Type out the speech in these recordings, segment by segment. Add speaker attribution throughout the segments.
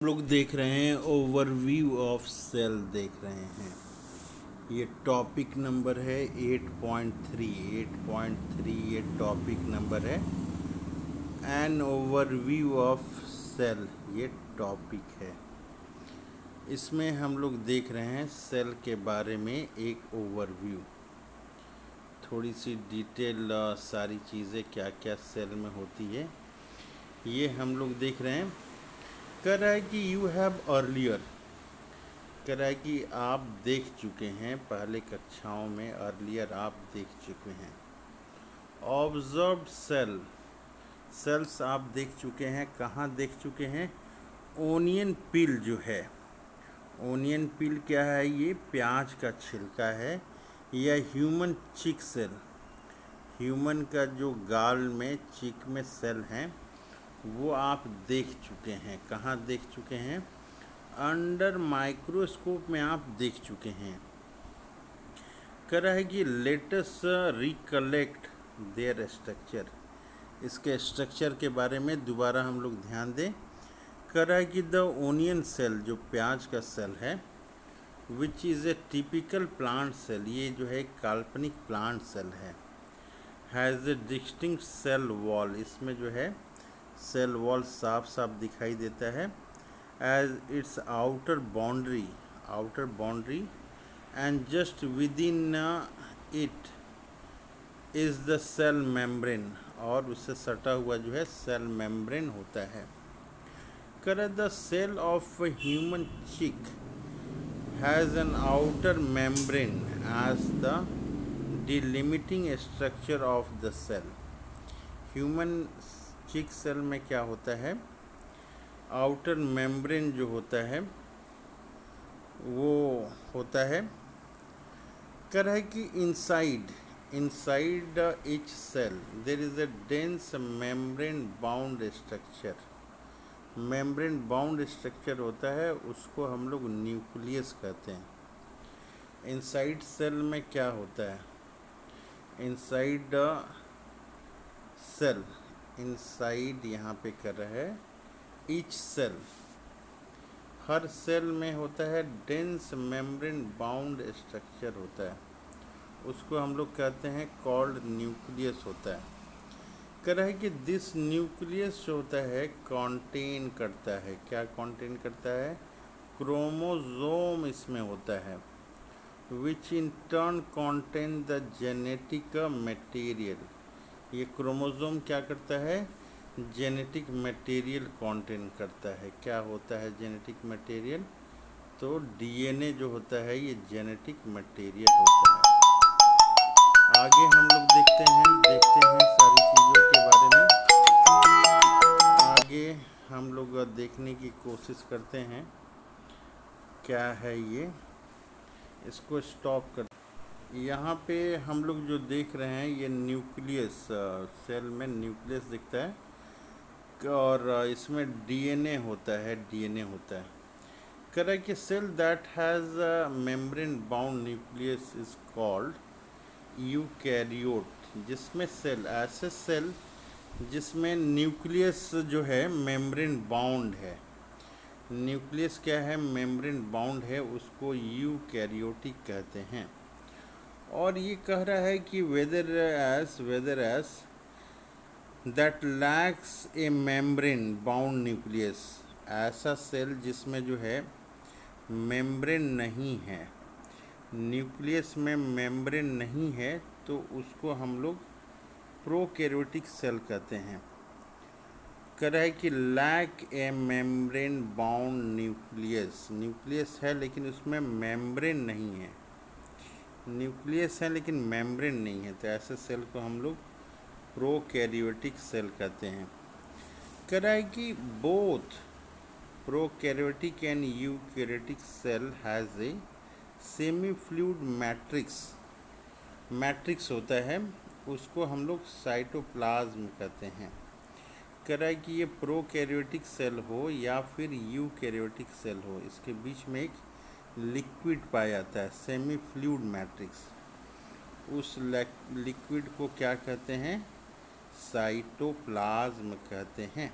Speaker 1: हम लोग देख रहे हैं ओवरव्यू ऑफ सेल देख रहे हैं। ये टॉपिक नंबर है 8.3 ये टॉपिक नंबर है। एन ओवरव्यू ऑफ सेल ये टॉपिक है। इसमें हम लोग देख रहे हैं सेल के बारे में एक ओवरव्यू, थोड़ी सी डिटेल, सारी चीज़ें क्या क्या सेल में होती है ये हम लोग देख रहे हैं। कह रहा है कि यू हैव अर्लियर, कह रहा है कि आप देख चुके हैं पहले कक्षाओं में, अर्लियर आप देख चुके हैं। ऑब्जर्व्ड सेल, सेल्स आप देख चुके हैं, कहाँ देख चुके हैं? ओनियन पील जो है, ओनियन पील क्या है? ये प्याज का छिलका है। या ह्यूमन चिक सेल, ह्यूमन का जो गाल में चिक में सेल हैं वो आप देख चुके हैं। कहाँ देख चुके हैं? अंडर माइक्रोस्कोप में आप देख चुके हैं। कह रहा है कि लेटस रिकलेक्ट देयर स्ट्रक्चर, इसके स्ट्रक्चर के बारे में दोबारा हम लोग ध्यान दें। कह रहा है कि द ओनियन सेल, जो प्याज का सेल है, which is a typical plant cell, ये जो है काल्पनिक प्लांट सेल है। Has a distinct cell wall, इसमें जो है सेल वॉल साफ साफ दिखाई देता है। As its outer boundary and just within it is the cell membrane, और उससे सटा हुआ जो है सेल मेम्ब्रेन होता है। कर the cell of human cheek has an outer membrane as the delimiting structure of the cell. Human cheek cell में क्या होता है? आउटर मेम्ब्रेन जो होता है वो होता है। कह रहा है कि inside each cell there is a dense membrane bound structure. Membrane bound structure होता है, उसको हम लोग न्यूक्लियस कहते हैं। इनसाइड सेल में क्या होता है? इनसाइड सेल, इनसाइड यहाँ पे कर रहा है ईच सेल, हर सेल में होता है डेंस मेम्ब्रेन बाउंड स्ट्रक्चर होता है, उसको हम लोग कहते हैं कॉल्ड न्यूक्लियस होता है। कह रहा है कि दिस न्यूक्लियस जो होता है कंटेन करता है, क्या कंटेन करता है? क्रोमोसोम इसमें होता है, which in turn contain the genetic material. ये क्रोमोसोम क्या करता है? जेनेटिक मटेरियल कंटेन करता है। क्या होता है जेनेटिक मटेरियल? तो डीएनए जो होता है ये जेनेटिक मटेरियल होता है। आगे हम लोग देखते हैं सारी चीज़ों के बारे में। आगे हम लोग देखने की कोशिश करते हैं क्या है ये, इसको स्टॉप कर। यहाँ पे हम लोग जो देख रहे हैं ये न्यूक्लियस, सेल में न्यूक्लियस दिखता है और इसमें डीएनए होता है, डीएनए होता है। कह रहा है कि cell that has membrane bound nucleus is called eukaryote, जिसमें सेल, ऐसे सेल जिसमें न्यूक्लियस जो है मेम्ब्रेन बाउंड है, न्यूक्लियस क्या है? मेम्ब्रेन बाउंड है, उसको यूकैरियोटिक कहते हैं। और ये कह रहा है कि whether as that lacks a membrane bound nucleus, ऐसा सेल जिसमें जो है मेम्ब्रेन नहीं है, न्यूक्लियस में मेम्ब्रेन नहीं है, तो उसको हम लोग प्रोकैरियोटिक सेल कहते हैं। कह रहा है कि lack a membrane bound nucleus, nucleus है लेकिन उसमें मेम्ब्रेन नहीं है, न्यूक्लियस है लेकिन मेम्ब्रेन नहीं है, तो ऐसे सेल को हम लोग प्रोकैरियोटिक सेल कहते हैं। कह रहा है कि both prokaryotic and eukaryotic cell has a semi fluid matrix होता है, उसको हम लोग साइटोप्लाज्म कहते हैं। कह रहा है कि ये प्रोकैरियोटिक सेल हो या फिर यूकैरियोटिक सेल हो, इसके बीच में एक लिक्विड पाया जाता है, सेमी फ्लूइड मैट्रिक्स। उस लिक्विड को क्या कहते हैं? साइटोप्लाज्म कहते हैं।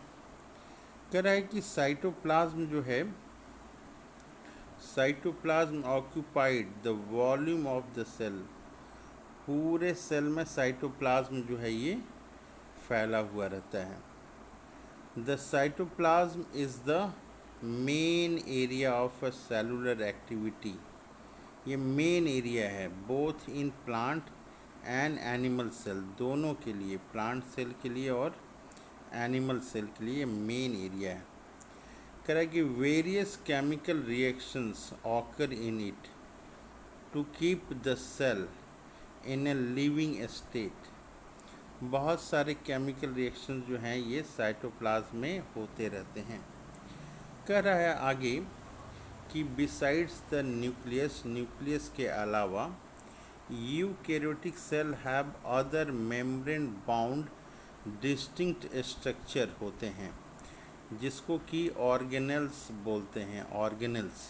Speaker 1: कह रहा है कि साइटोप्लाज्म जो है, cytoplasm occupied the volume of the cell. पूरे सेल में साइटोप्लाज्म जो है ये फैला हुआ रहता है। The cytoplasm is the main area of a cellular activity. ये मेन एरिया है both in plant and animal cell, दोनों के लिए, प्लांट सेल के लिए और एनिमल सेल के लिए मेन एरिया है। कह रहा है कि various chemical reactions occur in it to keep the cell in a living state. बहुत सारे केमिकल रिएक्शंस जो हैं ये साइटोप्लाज्म में होते रहते हैं। कह रहा है आगे कि बिसाइड्स द न्यूक्लियस, न्यूक्लियस के अलावा eukaryotic cell have other membrane bound distinct structure होते हैं, जिसको कि ऑर्गेनेल्स बोलते हैं। ऑर्गेनेल्स,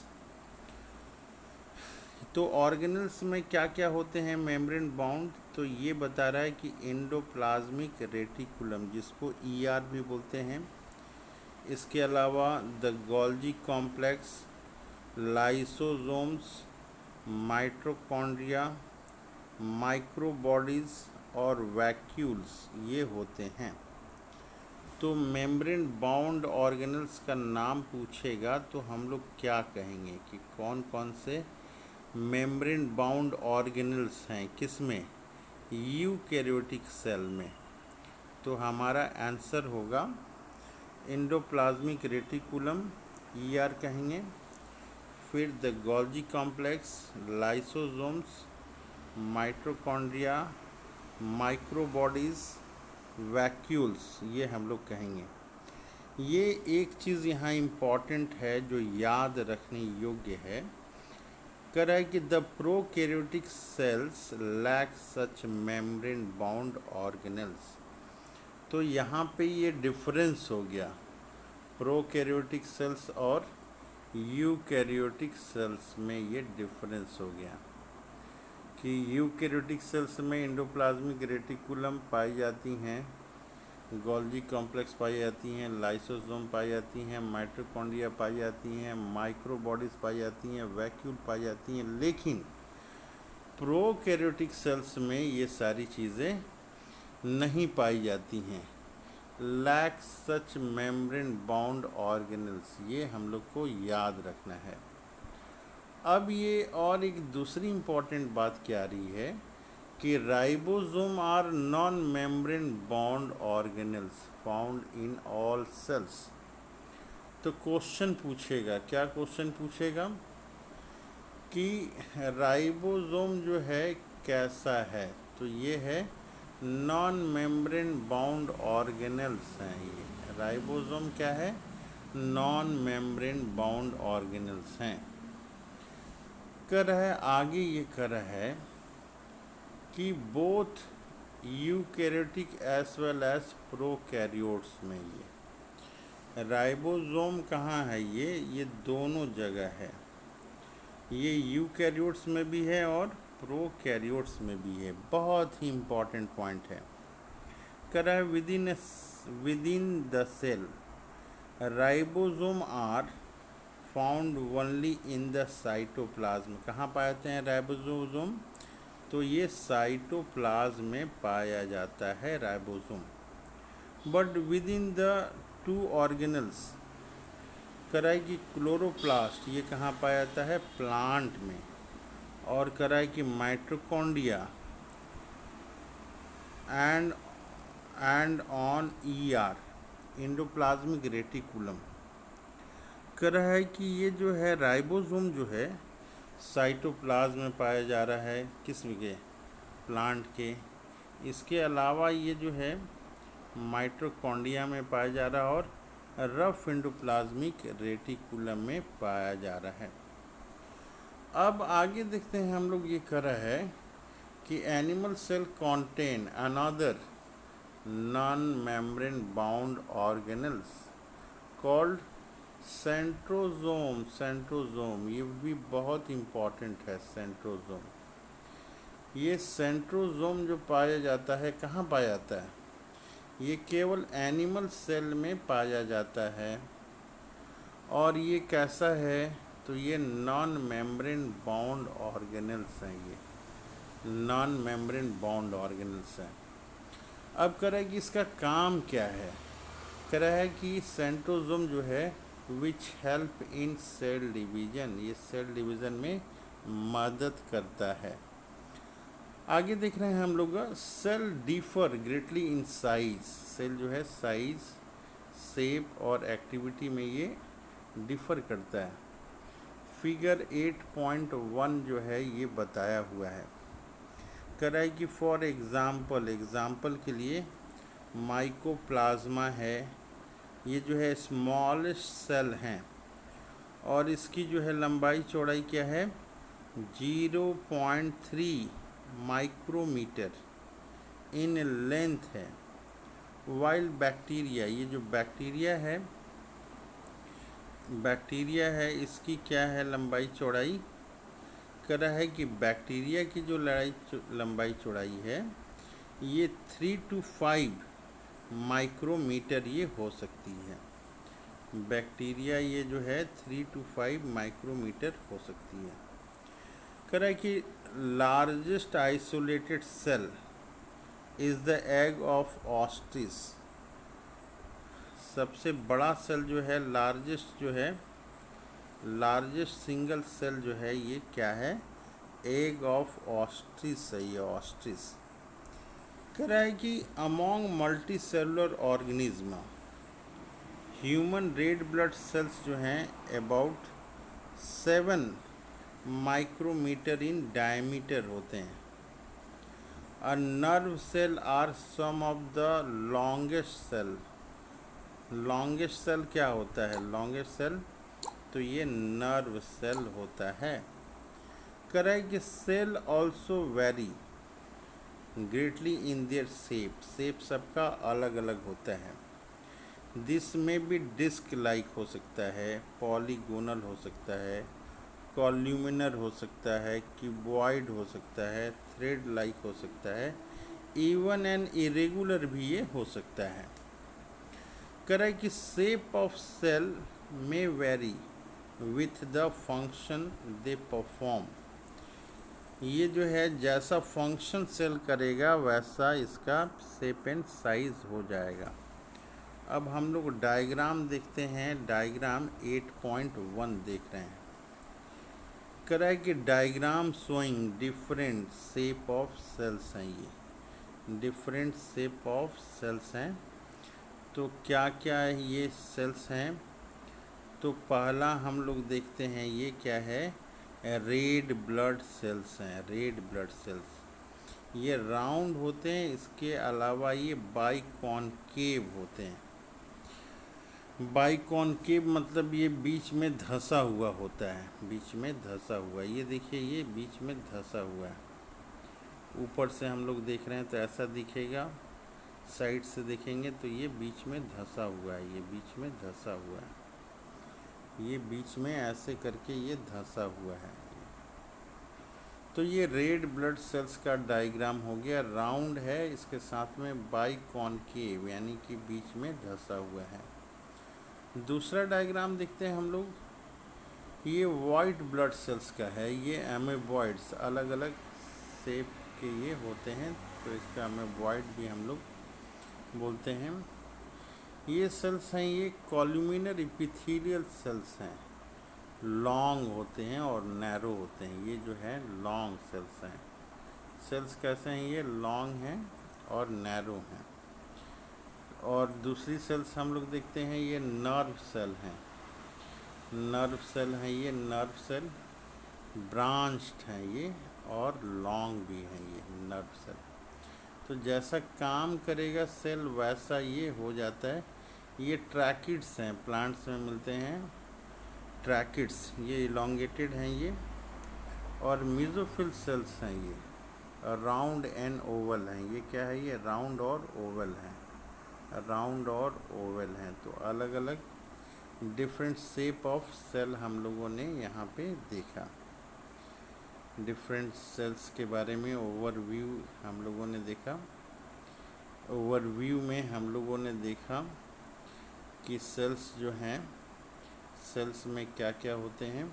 Speaker 1: तो ऑर्गेनेल्स में क्या क्या होते हैं मेम्ब्रेन बाउंड, तो ये बता रहा है कि एंडोप्लाज्मिक रेटिकुलम, जिसको ईआर भी बोलते हैं, इसके अलावा the Golgi complex, lysosomes, mitochondria, microbodies और वैक्यूल्स ये होते हैं। तो मेम्ब्रेन बाउंड ऑर्गेनल्स का नाम पूछेगा तो हम लोग क्या कहेंगे कि कौन कौन से मेम्ब्रेन बाउंड ऑर्गेनल्स हैं, किसमें, यूकैरियोटिक सेल में। तो हमारा आंसर होगा एंडोप्लाज्मिक रेटिकुलम, ईआर कहेंगे, फिर the Golgi complex, lysosomes, mitochondria, microbodies, vacuoles ये हम लोग कहेंगे। ये एक चीज़ यहाँ इम्पॉर्टेंट है जो याद रखने योग्य है। कह रहा है कि the prokaryotic cells lack such membrane bound organelles. तो यहाँ पे ये डिफरेंस हो गया प्रोकैरियोटिक सेल्स और यूकैरियोटिक सेल्स में, ये डिफरेंस हो गया कि यूकैरियोटिक सेल्स में एंडोप्लाज्मिक रेटिकुलम पाई जाती हैं, गोल्जी कॉम्प्लेक्स पाई जाती हैं, लाइसोसोम पाई जाती हैं, माइटोकॉन्ड्रिया पाई जाती हैं, माइक्रोबॉडीज़ पाई जाती हैं, वैक्यूल पाई जाती हैं। लेकिन प्रोकैरियोटिक सेल्स में ये सारी चीज़ें नहीं पाई जाती हैं। Lack such membrane bound organelles, ये हम लोग को याद रखना है। अब ये और एक दूसरी इम्पॉर्टेंट बात क्या आ रही है कि ribosome are non membrane bound organelles found in all cells. तो क्वेश्चन पूछेगा, क्या क्वेश्चन पूछेगा कि राइबोसोम जो है कैसा है, तो ये है नॉन मेम्ब्रेन बाउंड ऑर्गेनल्स हैं। ये राइबोसोम क्या है, नॉन मेम्ब्रेन बाउंड ऑर्गेनल्स हैं। कर रहा है आगे, ये कर रहा है कि both eukaryotic as well as prokaryotes में ये राइबोसोम कहाँ है, ये दोनों जगह है। ये यूकैरियोट्स में भी है और प्रोकैरियोट्स में भी है। बहुत ही इम्पॉर्टेंट पॉइंट है। कर रहा है within the cell ribosome are found only in the cytoplasm. कहाँ पाए जाते हैं राइबोसोम, तो ये साइटोप्लाज्म में पाया जाता है ribosome. But with in the two organelles, कराई की क्लोरोप्लास्ट, ये कहाँ पाया जाता है, प्लांट में। और कराई की mitochondria and on ER endoplasmic reticulum. कर रहा है कि ये जो है राइबोसोम जो है साइटोप्लाज्म में पाया जा रहा है, किस्म के, प्लांट के। इसके अलावा ये जो है माइटोकॉन्ड्रिया में पाया जा रहा है और रफ एंडोप्लाज्मिक रेटिकुलम में पाया जा रहा है। अब आगे देखते हैं हम लोग, ये कर रहा है कि animal cell contain another non membrane bound organelles called centrosome. Centrosome ये भी बहुत इम्पॉर्टेंट है। सेंट्रोजोम, ये सेंट्रोजोम जो पाया जाता है, कहाँ पाया जाता है, ये केवल एनिमल सेल में पाया जाता है। और ये कैसा है, तो ये नॉन मेम्ब्रेन बाउंड ऑर्गेनल्स हैं, ये नॉन मेम्ब्रेन बाउंड ऑर्गेनल्स हैं। अब कह रहा है कि इसका काम क्या है। कह रहा है कि सेंट्रोसोम जो है which help in cell division, ये सेल डिवीज़न में मदद करता है। आगे देख रहे हैं हम लोग, cell differ greatly in size, cell जो है साइज, शेप और एक्टिविटी में ये डिफर करता है। फिगर 8.1 जो है ये बताया हुआ है। कह रहा है कि फॉर एग्जाम्पल के लिए माइकोप्लाज्मा है, ये जो है स्मॉलेस्ट सेल हैं और इसकी जो है लंबाई चौड़ाई क्या है, 0.3 माइक्रोमीटर इन लेंथ है। वाइल बैक्टीरिया, ये जो बैक्टीरिया है इसकी क्या है लंबाई चौड़ाई। कह रहा है कि बैक्टीरिया की जो लंबाई चौड़ाई है ये 3 to 5 माइक्रोमीटर ये हो सकती है। बैक्टीरिया ये जो है 3 to 5 माइक्रोमीटर हो सकती है। कह रहा है कि largest isolated cell is the egg of ostrich, सबसे बड़ा सेल जो है लार्जेस्ट सिंगल सेल जो है ये क्या है, एग ऑफ ऑस्ट्रिच है, ये ऑस्ट्रिच। कह रहा है कि among multi cellular organism human red blood cells जो हैं अबाउट 7 माइक्रोमीटर इन डायमीटर होते हैं। A nerve cell are some of the longest cell, longest cell क्या होता है, लॉन्गेस्ट सेल तो ये नर्व सेल होता है। कह रहा है कि cell also vary greatly in their shape सबका अलग अलग होता है। दिस में भी डिस्क लाइक हो सकता है, पॉलीगोनल हो सकता है, कॉल्यूमिनर हो सकता है, क्यूबॉइड हो सकता है, थ्रेड लाइक हो सकता है, इवन एंड इरेगुलर भी ये हो सकता है। कह रहा है कि शेप ऑफ सेल में very with the function they perform, ये जो है जैसा फंक्शन सेल करेगा वैसा इसका शेप एंड साइज हो जाएगा। अब हम लोग डायग्राम देखते हैं, डायग्राम 8.1 देख रहे हैं। कह रहा है कि diagram showing different shape of cells हैं, ये डिफरेंट शेप ऑफ सेल्स हैं। तो क्या क्या ये सेल्स हैं, तो पहला हम लोग देखते हैं ये क्या है, रेड ब्लड सेल्स हैं। रेड ब्लड सेल्स ये राउंड होते हैं, इसके अलावा ये बाइकॉनकेव होते हैं। बाइकॉनकेव मतलब ये बीच में धंसा हुआ होता है, बीच में धंसा हुआ, ये देखिए ये बीच में धंसा हुआ है। ऊपर से हम लोग देख रहे हैं तो ऐसा दिखेगा, साइड से देखेंगे तो ये बीच में धंसा हुआ है, ये बीच में धंसा हुआ है, ये बीच में ऐसे करके ये धंसा हुआ है। तो ये रेड ब्लड सेल्स का डायग्राम हो गया, राउंड है, इसके साथ में बाइकॉनकेव यानी कि बीच में धंसा हुआ है। दूसरा डायग्राम देखते हैं हम लोग, ये वाइट ब्लड सेल्स का है, ये एमेबॉइड्स अलग अलग शेप के ये होते हैं, तो इसका एमेबॉइड भी हम लोग बोलते हैं। ये सेल्स हैं, ये कॉल्यूमिनर एपिथेलियल सेल्स हैं, लॉन्ग होते हैं और नैरो होते हैं, ये जो है लॉन्ग सेल्स हैं। सेल्स कैसे हैं, ये लॉन्ग हैं और नैरो हैं। और दूसरी सेल्स हम लोग देखते हैं, ये नर्व सेल हैं, नर्व सेल हैं, ये नर्व सेल ब्रांच्ड हैं ये और लॉन्ग भी हैं ये नर्व सेल। तो जैसा काम करेगा सेल वैसा ये हो जाता है। ये ट्रैकिड्स हैं, प्लांट्स में मिलते हैं ट्रैकिड्स, ये इलोंगेटेड हैं ये। और मेसोफिल सेल्स हैं, ये राउंड एंड ओवल हैं, ये क्या है, ये राउंड और ओवल हैं, राउंड और ओवल हैं। तो अलग अलग डिफरेंट शेप ऑफ सेल हम लोगों ने यहाँ पे देखा। डिफरेंट सेल्स के बारे में ओवरव्यू हम लोगों ने देखा। ओवरव्यू में हम लोगों ने देखा कि सेल्स जो हैं सेल्स में क्या क्या होते हैं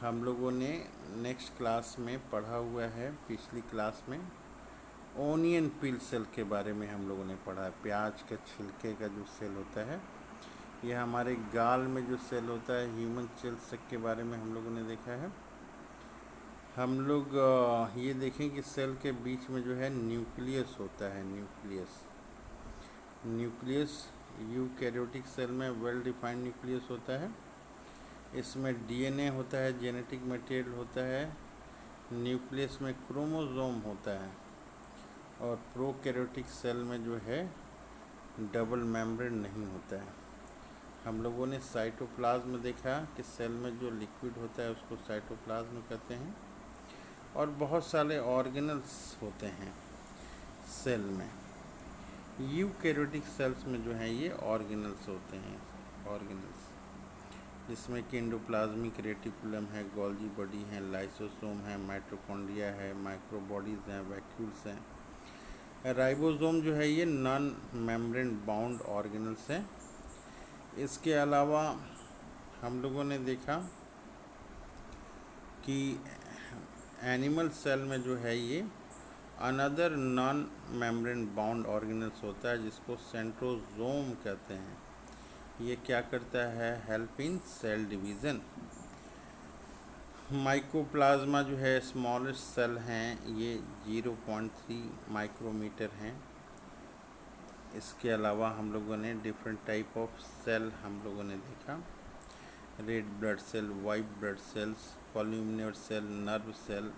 Speaker 1: हम लोगों ने नेक्स्ट क्लास में पढ़ा हुआ है। पिछली क्लास में ओनियन पील सेल के बारे में हम लोगों ने पढ़ा है। प्याज के छिलके का जो सेल होता है, यह हमारे गाल में जो सेल होता है ह्यूमन सेल्स के बारे में हम लोगों ने देखा है। हम लोग ये देखें कि सेल के बीच में जो है न्यूक्लियस होता है। न्यूक्लियस यूकैरियोटिक सेल में वेल डिफाइंड न्यूक्लियस होता है। इसमें डीएनए होता है, जेनेटिक मटेरियल होता है। न्यूक्लियस में क्रोमोसोम होता है। और प्रोकैरियोटिक सेल में जो है डबल मेम्ब्रेन नहीं होता है। हम लोगों ने साइटोप्लाज्म देखा कि सेल में जो लिक्विड होता है उसको साइटोप्लाज्म कहते हैं। और बहुत सारे ऑर्गेनल्स होते हैं सेल में। यूकैरियोटिक सेल्स में जो है ये ऑर्गेनल्स होते हैं, ऑर्गेनल्स, जिसमें कि एंडोप्लाज्मिक रेटिकुलम है, गोल्गी बॉडी है, लाइसोसोम है, माइटोकॉन्ड्रिया है, माइक्रोबॉडीज़ हैं, वैक्यूल्स हैं। राइबोसोम जो है ये नॉन मेम्ब्रेन बाउंड ऑर्गेनल्स हैं। इसके अलावा हम लोगों ने देखा कि एनिमल सेल में जो है ये another non membrane bound organelles होता है, जिसको सेंट्रोसोम कहते हैं। ये क्या करता है? Help in cell division. Mycoplasma जो है स्मॉलेस्ट सेल हैं, ये 0.3 माइक्रोमीटर हैं। इसके अलावा हम लोगों ने डिफरेंट टाइप ऑफ सेल हम लोगों ने देखा। Red blood cell, white blood cells, columnar cell, nerve cell,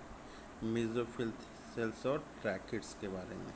Speaker 1: mesophyll cells और ट्रैकिड्स के बारे में।